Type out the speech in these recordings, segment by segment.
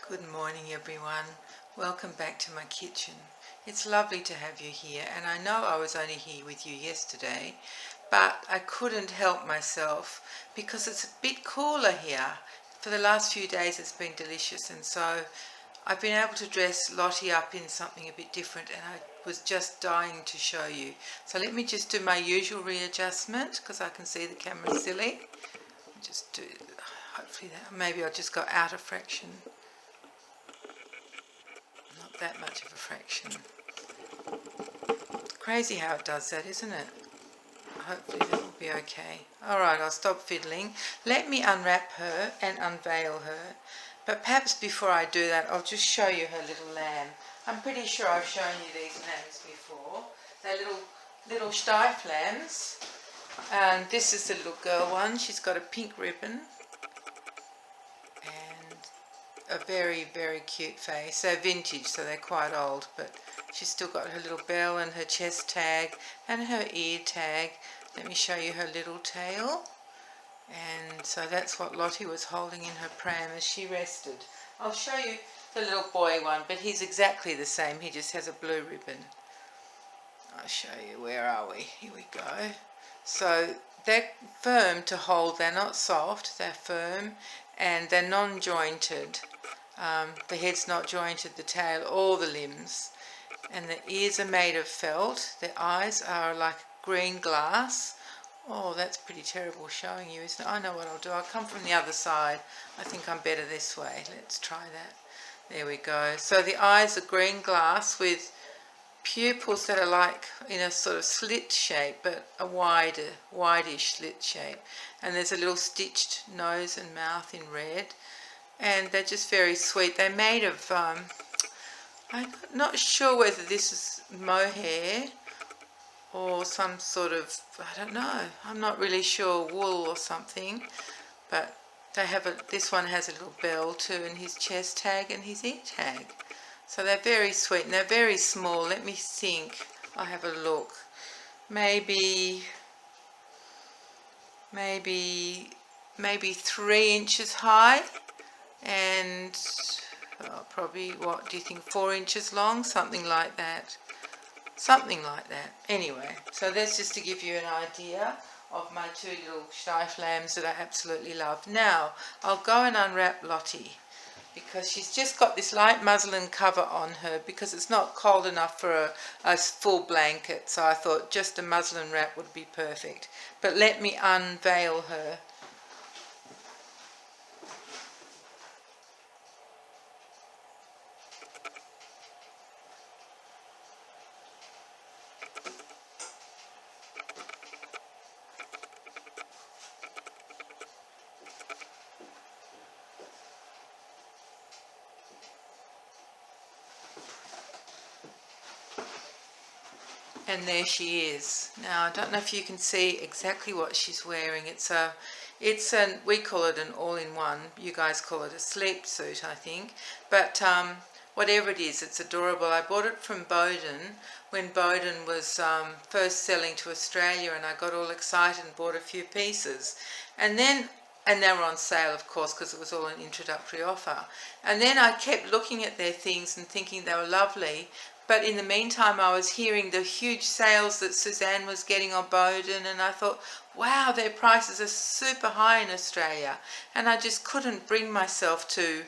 Good morning everyone. Welcome back to my kitchen. It's lovely to have you here, and I know I was only here with you yesterday, but I couldn't help myself because it's a bit cooler here. For the last few days it's been delicious, and so I've been able to dress Lottie up in something a bit different, and I was just dying to show you. So let me just do my usual readjustment because I can see the camera's silly. Just do, hopefully that, maybe I'll just go out a fraction. Not that much of a fraction. Crazy how it does that, isn't it? Hopefully that will be okay. Alright, I'll stop fiddling. Let me unwrap her and unveil her. But perhaps before I do that, I'll just show you her little lamb. I'm pretty sure I've shown you these lambs before. They're little Steiff lambs. And this is the little girl one. She's got a pink ribbon. A very, very cute face. They're vintage, so they're quite old, but she's still got her little bell and her chest tag and her ear tag. Let me show you her little tail. And so that's what Lottie was holding in her pram as she rested. I'll show you the little boy one, but he's exactly the same. He just has a blue ribbon. I'll show you. Where are we? Here we go. So they're firm to hold. They're not soft. They're firm and they're non-jointed. The head's not jointed, the tail, or the limbs. And the ears are made of felt. The eyes are like green glass. Oh, that's pretty terrible showing you, isn't it? I know what I'll do. I'll come from the other side. I think I'm better this way. Let's try that. There we go. So the eyes are green glass with pupils that are like in a sort of slit shape, but a wideish slit shape. And there's a little stitched nose and mouth in red. And they're just very sweet. They're made of, I'm not sure whether this is mohair or some sort of, I don't know, I'm not really sure, wool or something, but they have this one has a little bell too, and his chest tag and his ear tag. So they're very sweet and they're very small. Let me think. I'll have a look. Maybe 3 inches high. And probably, what do you think, 4 inches long, something like that. Anyway, so that's just to give you an idea of my two little Steiff lambs that I absolutely love. Now I'll go and unwrap Lottie because she's just got this light muslin cover on her because it's not cold enough for a full blanket, so I thought just a muslin wrap would be perfect. But let me unveil her. And there she is. Now I don't know if you can see exactly what she's wearing. We call it an all-in-one. You guys call it a sleep suit, I think. But whatever it is, it's adorable. I bought it from Bowden when Bowden was first selling to Australia, and I got all excited and bought a few pieces. And they were on sale, of course, because it was all an introductory offer. And then I kept looking at their things and thinking they were lovely. But in the meantime, I was hearing the huge sales that Suzanne was getting on Bowden, and I thought, wow, their prices are super high in Australia. And I just couldn't bring myself to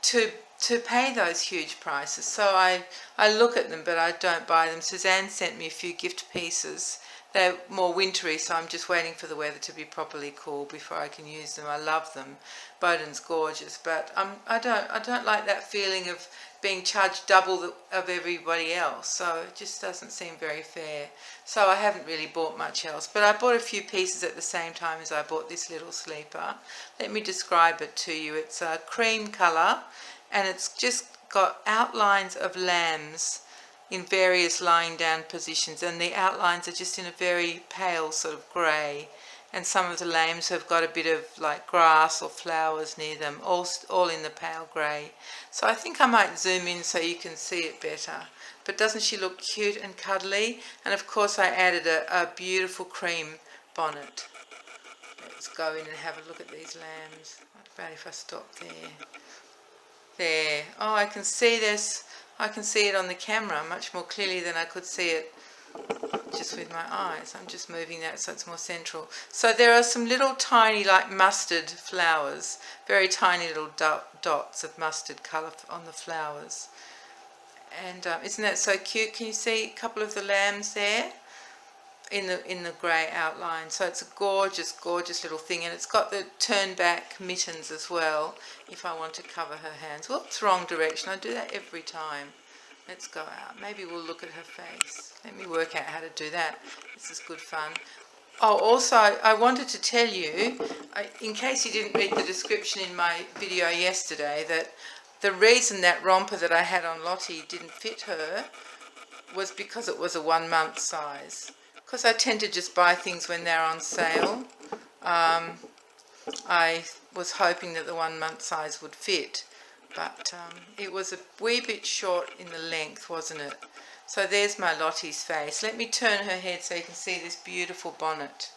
pay those huge prices. So I look at them, but I don't buy them. Suzanne sent me a few gift pieces. They're more wintry, so I'm just waiting for the weather to be properly cool before I can use them. I love them. Bowden's gorgeous, but I don't like that feeling of being charged double of everybody else, so it just doesn't seem very fair. So I haven't really bought much else, but I bought a few pieces at the same time as I bought this little sleeper. Let me describe it to you. It's a cream colour, and it's just got outlines of lambs in various lying down positions, and the outlines are just in a very pale sort of grey, and some of the lambs have got a bit of like grass or flowers near them, all in the pale grey. So I think I might zoom in so you can see it better. But doesn't she look cute and cuddly? And of course I added a beautiful cream bonnet. Let's go in and have a look at these lambs. What about if I stop there? There. Oh, I can see this. I can see it on the camera much more clearly than I could see it just with my eyes. I'm just moving that so it's more central. So there are some little tiny, like mustard flowers, very tiny little dots of mustard colour on the flowers. And isn't that so cute? Can you see a couple of the lambs there in the grey outline? So it's a gorgeous, gorgeous little thing, and it's got the turn back mittens as well if I want to cover her hands. Whoops, wrong direction. I do that every time. Let's go out. Maybe we'll look at her face. Let me work out how to do that. This is good fun. Oh, also, I wanted to tell you, in case you didn't read the description in my video yesterday, that the reason that romper that I had on Lottie didn't fit her was because it was a 1 month size. Because I tend to just buy things when they're on sale. I was hoping that the 1 month size would fit, but it was a wee bit short in the length, wasn't it? So there's my Lottie's face. Let me turn her head so you can see this beautiful bonnet.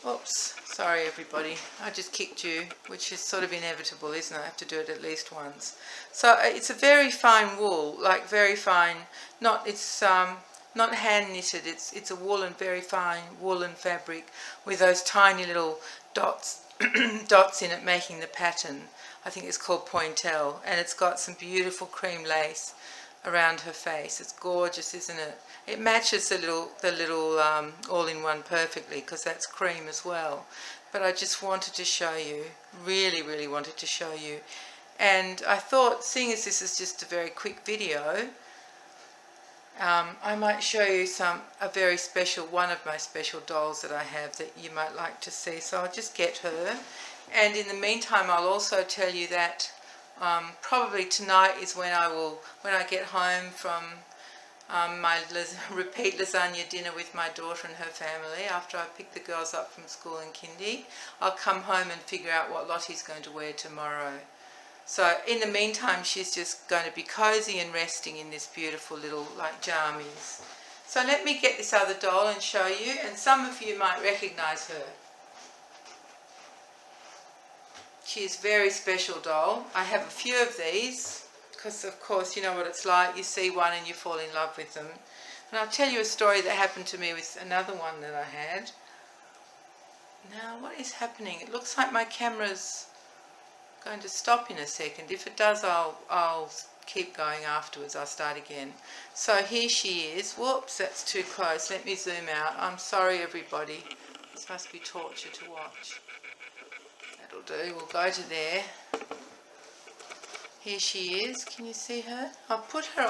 Oops, sorry everybody, I just kicked you, which is sort of inevitable, isn't it? I have to do it at least once. So it's a very fine wool, like very fine, not hand knitted, it's a woolen, very fine woolen fabric with those tiny little dots dots in it making the pattern. I think it's called pointel, and it's got some beautiful cream lace around her face. It's gorgeous, isn't it? It matches the little all-in-one perfectly because that's cream as well. But I just wanted to show you, really wanted to show you. And I thought, seeing as this is just a very quick video, I might show you one of my special dolls that I have that you might like to see. So I'll just get her. And in the meantime, I'll also tell you that probably tonight is when I get home from my repeat lasagna dinner with my daughter and her family. After I pick the girls up from school in kindy, I'll come home and figure out what Lottie's going to wear tomorrow. So in the meantime, she's just going to be cozy and resting in this beautiful little like jammies. So let me get this other doll and show you, and some of you might recognise her. She is a very special doll. I have a few of these because of course you know what it's like. You see one and you fall in love with them. And I'll tell you a story that happened to me with another one that I had. Now what is happening? It looks like my camera's going to stop in a second. If it does, I'll keep going afterwards. I'll start again. So here she is. Whoops, that's too close. Let me zoom out. I'm sorry everybody. This must be torture to watch. That'll do. We'll go to there. Here she is. Can you see her? I'll put her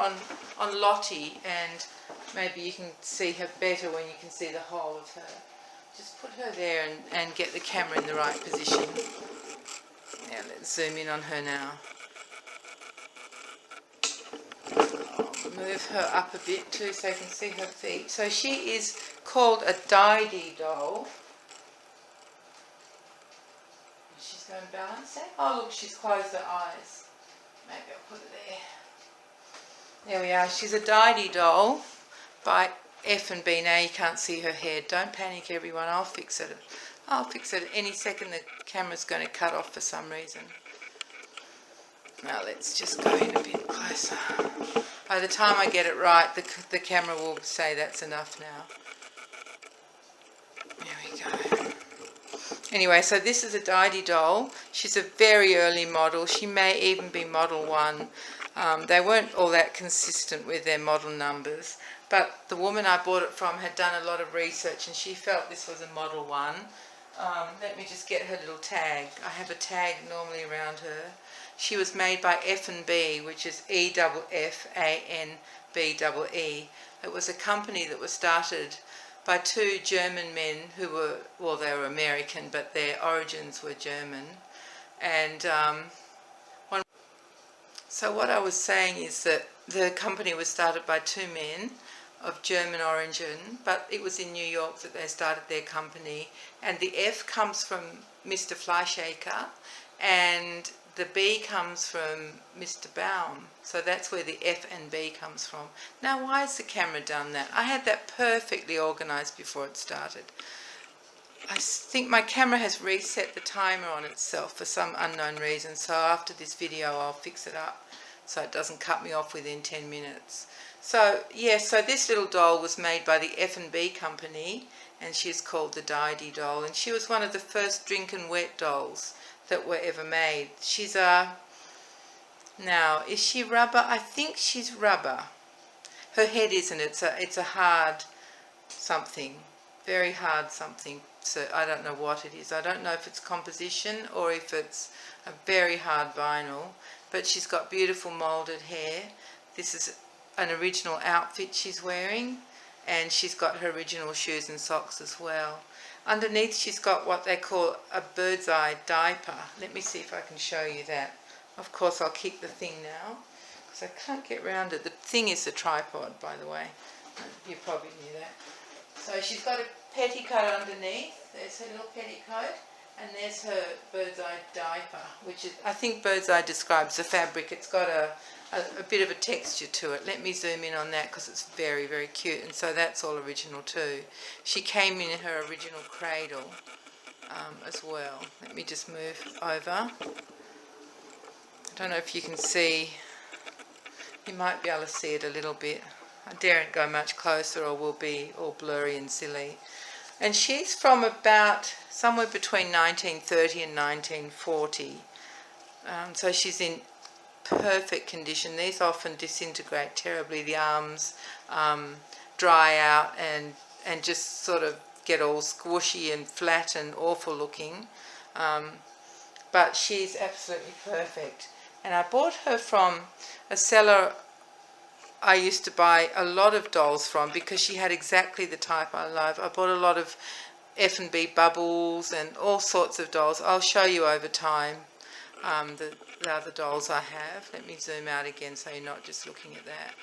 on Lottie and maybe you can see her better when you can see the whole of her. Just put her there and get the camera in the right position. Now let's zoom in on her now. I'll move her up a bit too so you can see her feet. So she is called a Dy Dee Doll. She's going to balance it. Oh look, she's closed her eyes. Maybe I'll put her there. There we are. She's a Dy Dee Doll by Effanbee. Now you can't see her head. Don't panic everyone, I'll fix it. I'll fix it any second. The camera's going to cut off for some reason. Now let's just go in a bit closer. By the time I get it right, the camera will say that's enough now. There we go. Anyway, so this is a Dy Dee Doll. She's a very early model. She may even be model 1. They weren't all that consistent with their model numbers, but the woman I bought it from had done a lot of research and she felt this was a model 1. Let me just get her little tag. I have a tag normally around her. She was made by Effanbee, which is Effanbee. It was a company that was started by 2 German men who were, well, they were American, but their origins were German. And so what I was saying is that the company was started by 2 men of German origin, but it was in New York that they started their company. And the F comes from Mr. Fleischaker, and the B comes from Mr. Baum, so that's where the F and B comes from. Now, why has the camera done that? I had that perfectly organised before it started. I think my camera has reset the timer on itself for some unknown reason, so after this video I'll fix it up so it doesn't cut me off within 10 minutes. So yeah, so this little doll was made by the Effanbee company, and she's called the Dy Dee Doll, and she was one of the first drink and wet dolls that were ever made. She's now, is she rubber? I think she's rubber. Her head isn't. It's a hard something, very hard something. So I don't know what it is. I don't know if it's composition or if it's a very hard vinyl, but she's got beautiful molded hair. This is an original outfit she's wearing, and she's got her original shoes and socks as well. Underneath she's got what they call a bird's eye diaper. Let me see if I can show you that. Of course I'll kick the thing now because I can't get round it. The thing is the tripod, by the way. You probably knew that. So she's got a petticoat underneath. There's her little petticoat, and there's her bird's eye diaper, which is, I think bird's eye describes the fabric. It's got a bit of a texture to it. Let me zoom in on that because it's very, very cute, and so that's all original too. She came in her original cradle as well. Let me just move over. I don't know if you can see. You might be able to see it a little bit. I daren't go much closer or we'll be all blurry and silly. And she's from about somewhere between 1930 and 1940. So she's in perfect condition. These often disintegrate terribly. The arms dry out and just sort of get all squishy and flat and awful looking. But she's absolutely perfect. And I bought her from a seller I used to buy a lot of dolls from because she had exactly the type I love. I bought a lot of Effanbee bubbles and all sorts of dolls. I'll show you over time the other dolls I have. Let me zoom out again so you're not just looking at that.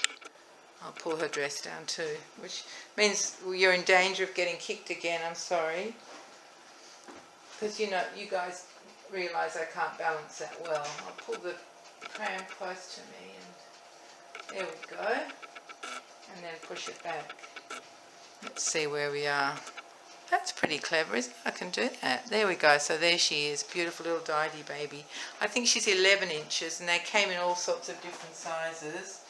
I'll pull her dress down too, which means you're in danger of getting kicked again. I'm sorry. Because you know, you guys realise I can't balance that well. I'll pull the pram close to me and there we go, and then push it back. Let's see where we are. That's pretty clever, isn't it? I can do that. There we go. So there she is, beautiful little Dy Dee baby. I think she's 11 inches, and they came in all sorts of different sizes.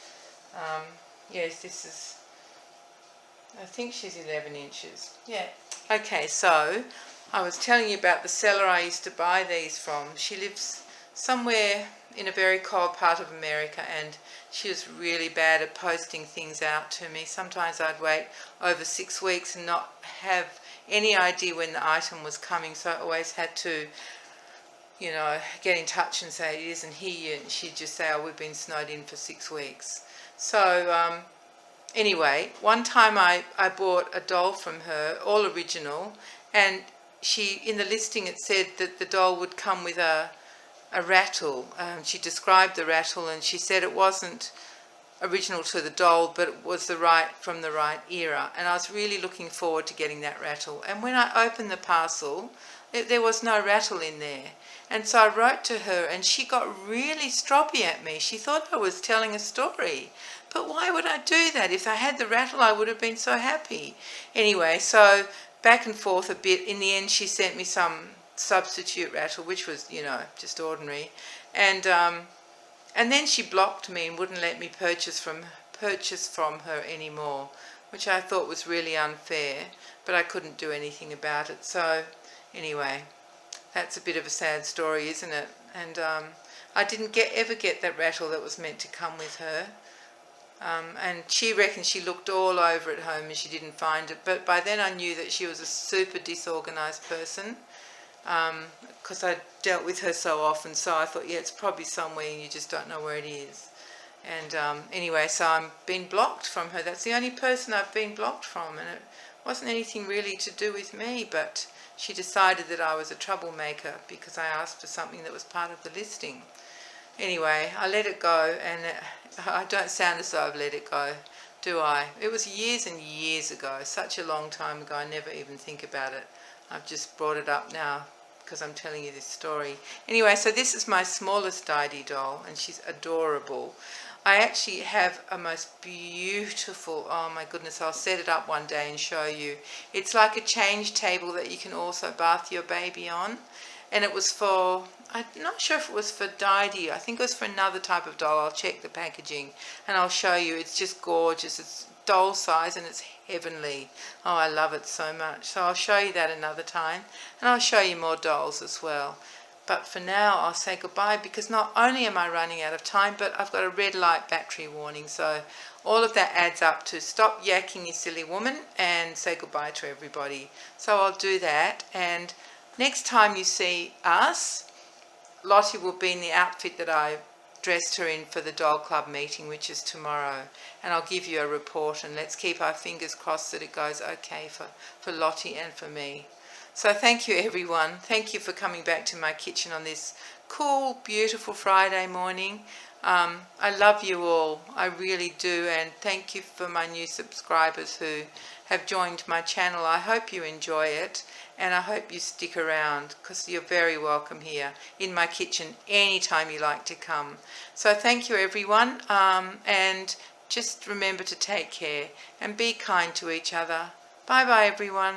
Yes, this is, I think she's 11 inches. Yeah. Okay, so I was telling you about the seller I used to buy these from. She lives somewhere in a very cold part of America, and she was really bad at posting things out to me. Sometimes I'd wait over 6 weeks and not have any idea when the item was coming, so I always had to, you know, get in touch and say it isn't here, and she'd just say, oh, we've been snowed in for 6 weeks. So anyway, one time I bought a doll from her, all original, and she, in the listing it said that the doll would come with a rattle. She described the rattle, and she said it wasn't original to the doll, but it was from the right era, and I was really looking forward to getting that rattle. And when I opened the parcel, there was no rattle in there, and so I wrote to her, and she got really stroppy at me. She thought I was telling a story, but why would I do that? If I had the rattle, I would have been so happy. Anyway, so back and forth a bit. In the end, she sent me some substitute rattle, which was, you know, just ordinary, and then she blocked me and wouldn't let me purchase from her anymore, which I thought was really unfair, but I couldn't do anything about it. So anyway, that's a bit of a sad story, isn't it? And I didn't ever get that rattle that was meant to come with her. And she reckons she looked all over at home and she didn't find it, but by then I knew that she was a super disorganized person, because I dealt with her so often, so I thought, yeah, it's probably somewhere and you just don't know where it is. And anyway, so I'm being blocked from her. That's the only person I've been blocked from, and it wasn't anything really to do with me, but she decided that I was a troublemaker because I asked for something that was part of the listing. Anyway, I let it go, and I don't sound as though I've let it go, do I? It was years and years ago, such a long time ago, I never even think about it. I've just brought it up now because I'm telling you this story. Anyway, so this is my smallest Dy Dee doll, and she's adorable. I actually have a most beautiful, oh my goodness, I'll set it up one day and show you. It's like a change table that you can also bath your baby on. And it was for, I'm not sure if it was for Dy Dee, I think it was for another type of doll. I'll check the packaging and I'll show you. It's just gorgeous. It's doll size and it's heavenly. Oh, I love it so much. So I'll show you that another time, and I'll show you more dolls as well. But for now, I'll say goodbye, because not only am I running out of time, but I've got a red light battery warning. So all of that adds up to stop yakking, you silly woman, and say goodbye to everybody. So I'll do that. And next time you see us, Lottie will be in the outfit that I dressed her in for the doll club meeting, which is tomorrow. And I'll give you a report, and let's keep our fingers crossed that it goes okay for Lottie and for me. So thank you, everyone. Thank you for coming back to my kitchen on this cool, beautiful Friday morning. I love you all. I really do. And thank you for my new subscribers who have joined my channel. I hope you enjoy it, and I hope you stick around, because you're very welcome here in my kitchen anytime you like to come. So thank you, everyone. And just remember to take care and be kind to each other. Bye bye, everyone.